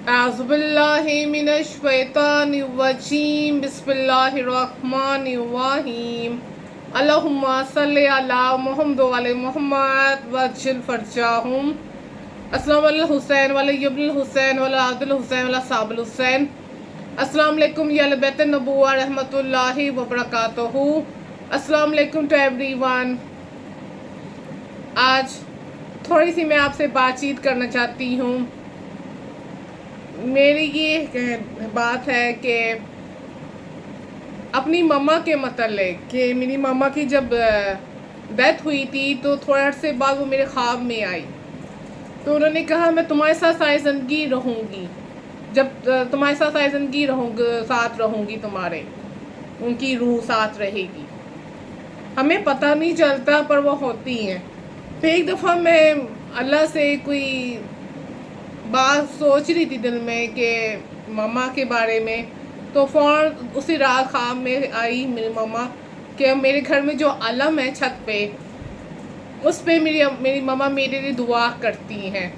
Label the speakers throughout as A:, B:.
A: اعوذ باللہ من الشیطان الرجیم بسم اللہ الرحمن الرحیم اللہم صلی علی محمد وعلی محمد وجل فرجاہم السلام علی الحسین وعلی ابن الحسین وعلی عبد الحسین وعلی صحاب الحسین السلام علیکم یا اہل بیت النبوہ رحمۃ اللہ وبرکاتہ. السلام علیکم ٹو ایوری ون. آج تھوڑی سی میں آپ سے بات چیت کرنا چاہتی ہوں. میری یہ بات ہے کہ اپنی مما کے متعلق کہ میری مما کی جب ڈیتھ ہوئی تھی تو تھوڑے عرصے بعد وہ میرے خواب میں آئی. تو انہوں نے کہا میں تمہارے ساتھ ساری زندگی رہوں گی، جب تمہارے ساتھ ساری زندگی ساتھ رہوں گی، تمہارے ان کی روح ساتھ رہے گی. ہمیں پتہ نہیں چلتا پر وہ ہوتی ہیں. پھر ایک دفعہ میں اللہ سے کوئی بات سوچ رہی تھی دل میں کہ مما کے بارے میں، تو فوراً اسی رات خواب میں آئی میری مما کہ میرے گھر میں جو علم ہے چھت پہ، اس پہ میری مما میرے لیے دعا کرتی ہیں.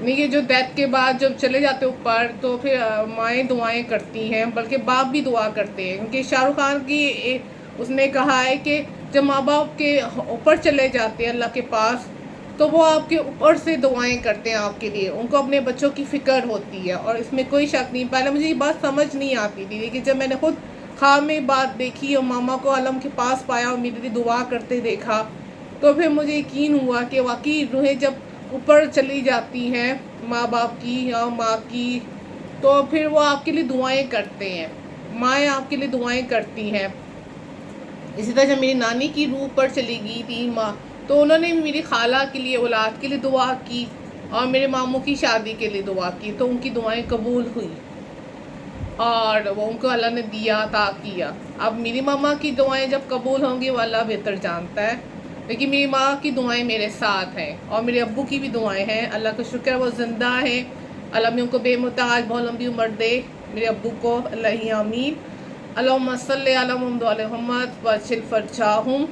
A: یہ جو ڈیتھ کے بعد جب چلے جاتے اوپر تو پھر مائیں دعائیں کرتی ہیں، بلکہ باپ بھی دعا کرتے ہیں. کیونکہ شاہ رخ خان کی اس نے کہا ہے کہ جب ماں باپ کے اوپر چلے جاتے ہیں اللہ کے پاس تو وہ آپ کے اوپر سے دعائیں کرتے ہیں آپ کے لیے. ان کو اپنے بچوں کی فکر ہوتی ہے اور اس میں کوئی شک نہیں. پہلے مجھے یہ بات سمجھ نہیں آتی تھی، لیکن جب میں نے خود خواب میں بات دیکھی اور ماما کو علم کے پاس پایا اور میرے لیے دعا کرتے دیکھا تو پھر مجھے یقین ہوا کہ واقعی روحیں جب اوپر چلی جاتی ہیں ماں باپ کی یا ماں کی تو پھر وہ آپ کے لیے دعائیں کرتے ہیں، مائیں آپ کے لیے دعائیں کرتی ہیں. اسی طرح جب میری نانی کی روح پر چلی گئی تھی ماں تو انہوں نے میری خالہ کے لیے، اولاد کے لیے دعا کی اور میرے ماموں کی شادی کے لیے دعا کی، تو ان کی دعائیں قبول ہوئی اور وہ ان کو اللہ نے دیا، عطا کیا. اب میری ماما کی دعائیں جب قبول ہوں گی وہ اللہ بہتر جانتا ہے، لیکن میری ماں کی دعائیں میرے ساتھ ہیں اور میرے ابو کی بھی دعائیں ہیں. اللہ کا شکر وہ زندہ ہیں، اللہ میں ان کو بے محتاج بہت لمبی عمر دے میرے ابو کو، اللہ آمین. اللہم صلی علی محمد وعلی محمد وجل فرجاہم.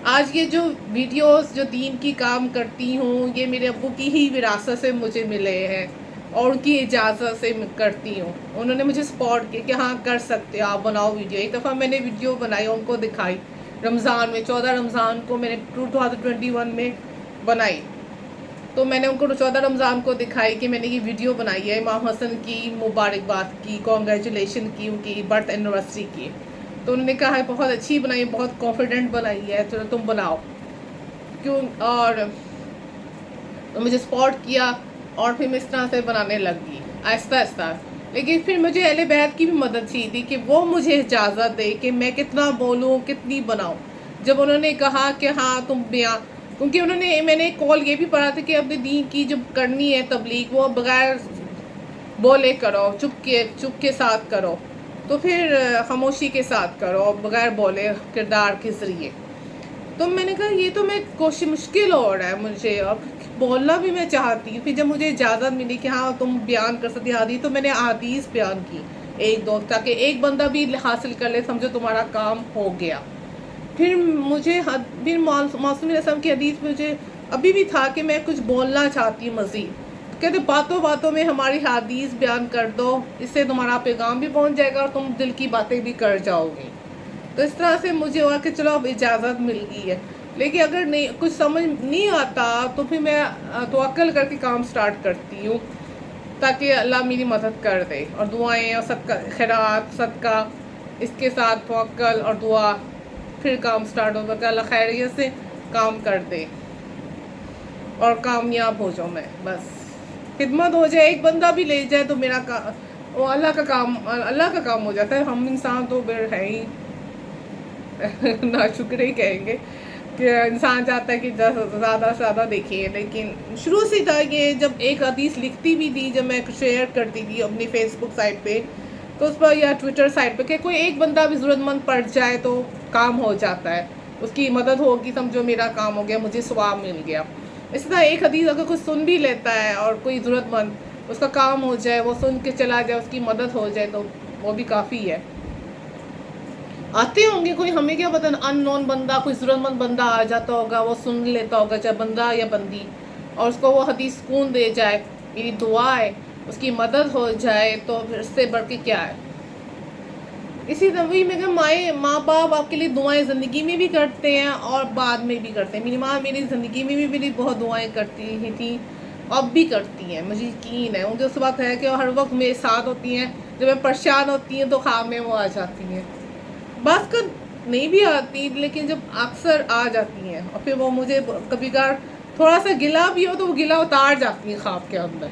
A: آج یہ جو ویڈیوز جو دین کی کام کرتی ہوں یہ میرے ابو کی ہی وراثت سے مجھے ملے ہیں اور ان کی اجازت سے کرتی ہوں. انہوں نے مجھے سپورٹ کیا کہ ہاں کر سکتے ہو آپ، بناؤ ویڈیو. ایک دفعہ میں نے ویڈیو بنائی اور ان کو دکھائی رمضان میں، 14 رمضان کو میں نے 2021 میں بنائی. تو میں نے ان کو 14 رمضان کو دکھائی کہ میں نے یہ ویڈیو بنائی ہے، امام حسن کی مبارکباد کی، کانگریچولیشن کی، ان کی برتھ اینیورسری کی. تو انہوں نے کہا ہے بہت اچھی بنائی، بہت کانفیڈنٹ بنائی ہے، چلو تم بناؤ کیوں. اور مجھے سپورٹ کیا اور پھر میں اس طرح سے بنانے لگ گئی آہستہ آہستہ. لیکن پھر مجھے اہل بیت کی بھی مدد چاہیے تھی کہ وہ مجھے اجازت دے کہ میں کتنا بولوں، کتنی بناؤں. جب انہوں نے کہا کہ ہاں تم بیان، کیونکہ میں نے ایک کال یہ بھی پڑھا تھا کہ اپنے دین کی جب کرنی ہے تبلیغ وہ بغیر بولے کرو، چپ کے ساتھ کرو، تو پھر خاموشی کے ساتھ کرو بغیر بولے کردار کے ذریعے. تو میں نے کہا یہ تو میں کوشش مشکل ہو رہا ہے مجھے، اور بولنا بھی میں چاہتی ہوں. پھر جب مجھے اجازت ملی کہ ہاں تم بیان کر سکتی حدیث، تو میں نے حدیث بیان کی ایک دو تاکہ ایک بندہ بھی حاصل کر لے، سمجھو تمہارا کام ہو گیا. پھر مجھے پھر معصوم رسم کی حدیث مجھے ابھی بھی تھا کہ میں کچھ بولنا چاہتی ہوں مزید. کہتے باتوں باتوں میں ہماری حدیث بیان کر دو، اس سے تمہارا پیغام بھی پہنچ جائے گا اور تم دل کی باتیں بھی کر جاؤ گے. تو اس طرح سے مجھے ہوا کہ چلو اب اجازت مل گئی ہے. لیکن اگر نہیں کچھ سمجھ نہیں آتا تو پھر میں توکل کر کے کام سٹارٹ کرتی ہوں تاکہ اللہ میری مدد کر دے. اور دعائیں اور صدقہ خیرات صدقہ اس کے ساتھ توکل اور دعا، پھر کام سٹارٹ ہوگا کہ اللہ خیریت سے کام کر دے اور کامیاب ہو جاؤں. میں بس خدمت ہو جائے، ایک بندہ بھی لے جائے تو میرا وہ اللہ کا کام ہو جاتا ہے. ہم انسان تو پھر ہے ہی ناشکر ہی کہیں گے کہ انسان چاہتا ہے کہ زیادہ سے زیادہ دیکھیں. لیکن شروع سے تھا کہ جب ایک حدیث لکھتی بھی تھی، جب میں شیئر کرتی تھی اپنی فیس بک سائٹ پہ تو اس پر یا ٹویٹر سائٹ پہ کہ کوئی ایک بندہ بھی ضرورت مند پڑ جائے تو کام ہو جاتا ہے، اس کی مدد ہوگی، سمجھو میرا کام ہو گیا، مجھے ثواب مل گیا. اس طرح ایک حدیث اگر کوئی سن بھی لیتا ہے اور کوئی ضرورت مند اس کا کام ہو جائے، وہ سن کے چلا جائے، اس کی مدد ہو جائے تو وہ بھی کافی ہے. آتے ہوں گے کوئی، ہمیں کیا پتہ، ان نون بندہ کوئی ضرورت مند بندہ آ جاتا ہوگا، وہ سن لیتا ہوگا چاہے بندہ یا بندی، اور اس کو وہ حدیث سکون دے جائے میری دعا ہے اس کی مدد ہو جائے تو پھر اس سے بڑھ کے کیا ہے. اسی طرح میں کہ ماں باپ آپ کے لیے دعائیں زندگی میں بھی کرتے ہیں اور بعد میں بھی کرتے ہیں. میری ماں میری زندگی میں بھی میری بہت دعائیں کرتی ہی تھیں، اب بھی کرتی ہیں، مجھے یقین ہے. ان کے اس وقت ہے کہ ہر وقت میرے ساتھ ہوتی ہیں. جب میں پریشان ہوتی ہیں تو خواب میں وہ آ جاتی ہیں. بس کا نہیں بھی آتی لیکن جب اکثر آ جاتی ہیں اور پھر وہ مجھے کبھی کبھار تھوڑا سا گلا بھی ہو تو وہ گلا اتار جاتی ہیں خواب کے اندر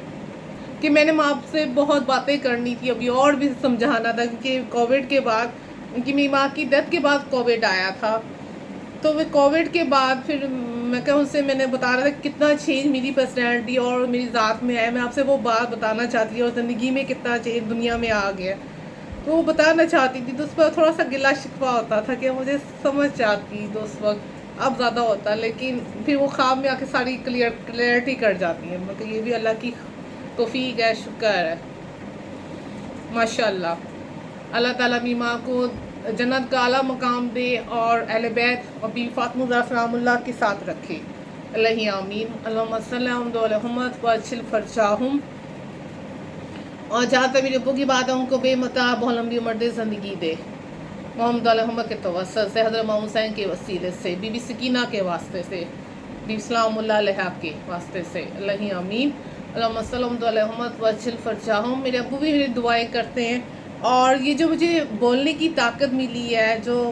A: کہ میں نے ماں سے بہت باتیں کرنی تھی، ابھی اور بھی سمجھانا تھا. کیونکہ کووڈ کے بعد ان کی میری ماں کی ڈیتھ کے بعد کووڈ آیا تھا، تو وہ کووڈ کے بعد پھر میں کہ ان سے میں نے بتا رہا تھا کتنا چینج میری پرسنالٹی اور میری ذات میں ہے. میں آپ سے وہ بات بتانا چاہتی ہوں اور زندگی میں کتنا چینج دنیا میں آ گیا تو وہ بتانا چاہتی تھی. تو اس پر تھوڑا سا گلا شکوہ ہوتا تھا کہ مجھے سمجھ جاتی تو اس وقت، اب زیادہ ہوتا لیکن پھر وہ خواب میں آ کے ساری کلیئرٹی کر جاتی ہیں. مطلب یہ بھی اللہ کی توفیق ہے، شکر ہے، ماشاء اللہ. اللہ تعالیٰ میری ماں کو جنت کا اعلیٰ مقام دے اور اہل بیت اور بی فاطمہ زہرا سلام اللہ کے ساتھ رکھے. اللہ آمین. اللہم صلی علی محمد واجعل فرجہم. اور جہاں تک میرے ابو کی بات ہے ان کو بے متاع بہت لمبی عمر دے، زندگی دے. محمد علیہ محمد کے توسط سے، حضرت امام حسین کے وسیلے سے، بی بی سکینہ کے واسطے سے، بی سلام اللہ علیہ کے واسطے سے. اللہ آمین. اللہم صلی علی محمد واجعل فرجہم. میرے ابو بھی میری دعائیں کرتے ہیں اور یہ جو مجھے بولنے کی طاقت ملی ہے، جو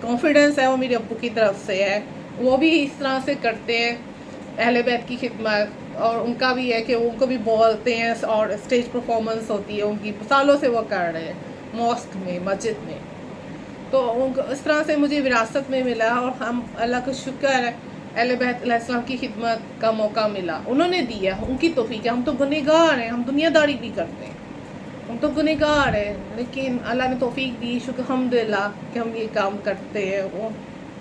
A: کانفیڈنس ہے، وہ میرے ابو کی طرف سے ہے. وہ بھی اس طرح سے کرتے ہیں اہل بیت کی خدمت، اور ان کا بھی ہے کہ ان کو بھی بولتے ہیں اور اسٹیج پرفارمنس ہوتی ہے ان کی، سالوں سے وہ کر رہے ہیں ماسک میں، مسجد میں. تو ان کو اس طرح سے مجھے وراثت میں ملا اور ہم اللہ کا شکر ہے اہل بیت علیہ السلام کی خدمت کا موقع ملا، انہوں نے دیا، ان کی توفیق ہے. ہم تو گنہگار ہیں، ہم دنیا داری بھی کرتے ہیں، ہم تو گنہگار ہیں، لیکن اللہ نے توفیق دی، شکر الحمدللہ کہ ہم یہ کام کرتے ہیں وہ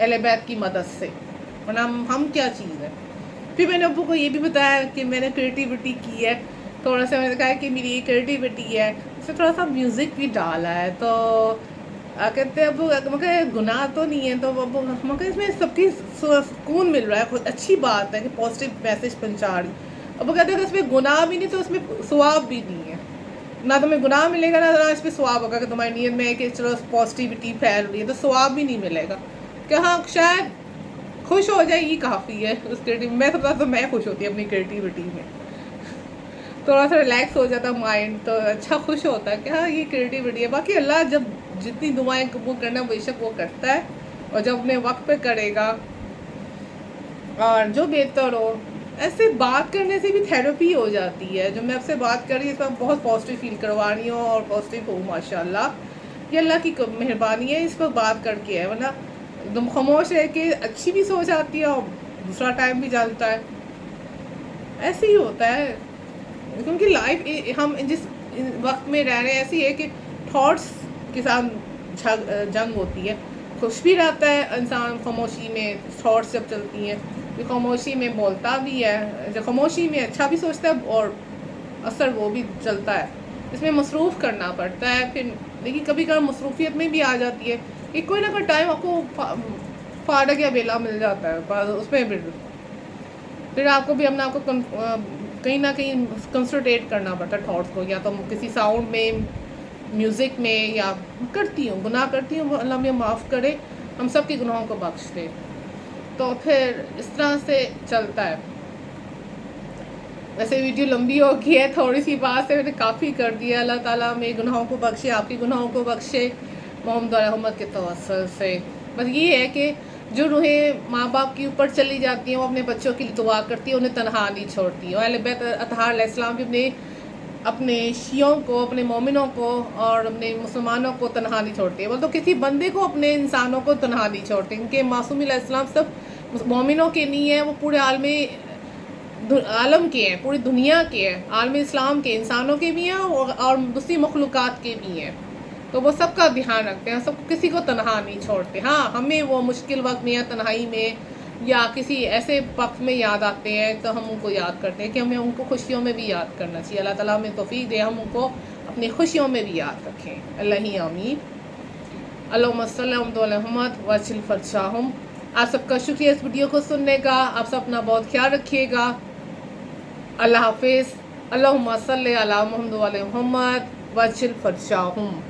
A: اہل بیت کی مدد سے، ورنہ ہم کیا چیز ہے. پھر میں نے ابو کو یہ بھی بتایا کہ میں نے کریٹیوٹی کی ہے، تھوڑا سا میں نے کہا کہ میری یہ کریٹیوٹی ہے، اس میں تھوڑا سا میوزک بھی ڈالا ہے. تو کہتے ہیں ابو مگر گناہ تو نہیں ہے، تو ابو مگر اس میں سب کی سکون مل رہا ہے، کوئی اچھی بات ہے کہ پازیٹیو میسج پہنچا رہی. ابو کہتے ہیں کہ اس میں گناہ بھی نہیں تو اس میں ثواب بھی نہیں ہے، نہ تمہیں گناہ ملے گا نہ اس پہ ثواب ہوگا کہ تمہاری نیت میں ہے کہ چلو پازیٹیوٹی پھیل رہی ہے، تو ثواب بھی نہیں ملے گا. کہ ہاں شاید خوش ہو جائے یہ کافی ہے اس کریٹیو. میں سب تو میں خوش ہوتی ہوں اپنی کریٹیوٹی میں، تھوڑا سا ریلیکس ہو جاتا مائنڈ، تو اچھا خوش ہوتا ہے کہ ہاں یہ کریٹیوٹی ہے. باقی اللہ جب جتنی دعائیں قبول کرنا بے شک وہ کرتا ہے، اور جب اپنے وقت پہ کرے گا اور جو بہتر ہو. ایسے بات کرنے سے بھی تھیراپی ہو جاتی ہے. جو میں آپ سے بات کر رہی ہوں اس میں بہت پازیٹیو فیل کروا رہی ہوں اور پازیٹیو ہوں ماشاء اللہ. یہ اللہ کی مہربانی ہے اس پر بات کر کے ہے، ورنہ ایک دم خاموش ہے کہ اچھی بھی سوچ آتی ہے اور دوسرا ٹائم بھی جاتا ہے. ایسے ہی ہوتا ہے کیونکہ لائف ہم جس وقت میں رہ رہے ہیں ایسی ہے کہ تھاٹس کے ساتھ جنگ ہوتی ہے. خوش بھی رہتا ہے انسان خاموشی میں، تھاٹس جب چلتی ہیں، خاموشی میں بولتا بھی ہے، جب خاموشی میں اچھا بھی سوچتا ہے اور اثر وہ بھی چلتا ہے. اس میں مصروف کرنا پڑتا ہے پھر، لیکن کبھی کبھار مصروفیت میں بھی آ جاتی ہے کہ کوئی نہ کوئی ٹائم آپ کو فارغ یا بیلا مل جاتا ہے، اس میں پھر آپ کو بھی اپنا آپ کو کہیں نہ کہیں کنسنٹریٹ کرنا پڑتا ہے تھاٹس کو، یا تو کسی ساؤنڈ میں، میوزک میں، یا کرتی ہوں گناہ کرتی ہوں، اللہ مجھے معاف کرے، ہم سب کے گناہوں کو بخش دے. تو پھر اس طرح سے چلتا ہے. ویسے ویڈیو لمبی ہو گئی ہے، تھوڑی سی بات سے میں نے کافی کر دیا. اللہ تعالیٰ میرے گناہوں کو بخشے، آپ کے گناہوں کو بخشے محمد رحمت کے توسل سے. بس یہ ہے کہ جو روحیں ماں باپ کے اوپر چلی جاتی ہیں وہ اپنے بچوں کے لیے دعا کرتی ہیں، انہیں تنہا نہیں چھوڑتی. اور اہل بیت اطہار علیہ السلام بھی اپنے شیعوں کو، اپنے مومنوں کو اور اپنے مسلمانوں کو تنہا نہیں چھوڑتے. وہ تو کسی بندے کو، اپنے انسانوں کو تنہا نہیں چھوڑتے. ان کے معصوم علیہ السلام سب مومنوں کے نہیں ہیں، وہ پورے عالم کے ہیں، پوری دنیا کے ہیں، عالم اسلام کے، انسانوں کے بھی ہیں اور دوسری مخلوقات کے بھی ہیں. تو وہ سب کا دھیان رکھتے ہیں، سب کسی کو تنہا نہیں چھوڑتے. ہاں ہمیں وہ مشکل وقت میں یا تنہائی میں یا کسی ایسے وقت میں یاد آتے ہیں تو ہم ان کو یاد کرتے ہیں کہ ہمیں ان کو خوشیوں میں بھی یاد کرنا چاہیے. اللہ تعالیٰ ہمیں توفیق دے ہم ان کو اپنی خوشیوں میں بھی یاد رکھیں. اللہ آمین. اللہم صلی علی محمد واجعل فرجہم. آپ سب کا شکریہ اس ویڈیو کو سننے کا. آپ سب اپنا بہت خیال رکھیے گا. اللہ حافظ. اللہم صلی علی محمد و علی محمد وجل فرشاہم.